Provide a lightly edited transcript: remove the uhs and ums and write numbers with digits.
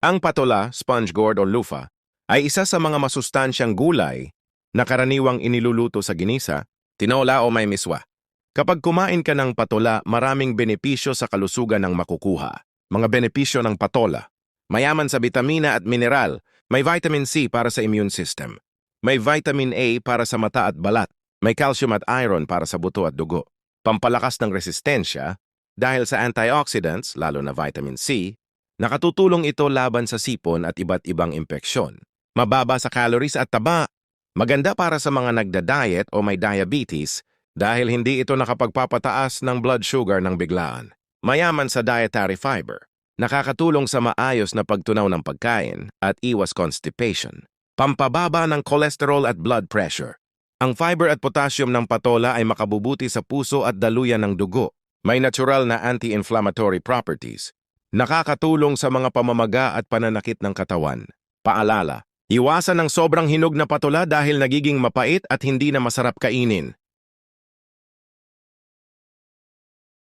Ang patola, sponge gourd o lufa, ay isa sa mga masustansyang gulay na karaniwang iniluluto sa ginisa, tinola o may miswa. Kapag kumain ka ng patola, maraming benepisyo sa kalusugan ng makukuha. Mga benepisyo ng patola: mayaman sa bitamina at mineral, may vitamin C para sa immune system. May vitamin A para sa mata at balat. May calcium at iron para sa buto at dugo. Pampalakas ng resistensya dahil sa antioxidants, lalo na vitamin C, nakatutulong ito laban sa sipon at iba't ibang impeksyon. Mababa sa calories at taba, maganda para sa mga nagda-diet o may diabetes dahil hindi ito nakapagpapataas ng blood sugar ng biglaan. Mayaman sa dietary fiber, nakakatulong sa maayos na pagtunaw ng pagkain at iwas constipation. Pampababa ng cholesterol at blood pressure. Ang fiber at potassium ng patola ay makabubuti sa puso at daluyan ng dugo. May natural na anti-inflammatory properties. Nakakatulong sa mga pamamaga at pananakit ng katawan. Paalala, iwasan ng sobrang hinog na patola dahil nagiging mapait at hindi na masarap kainin.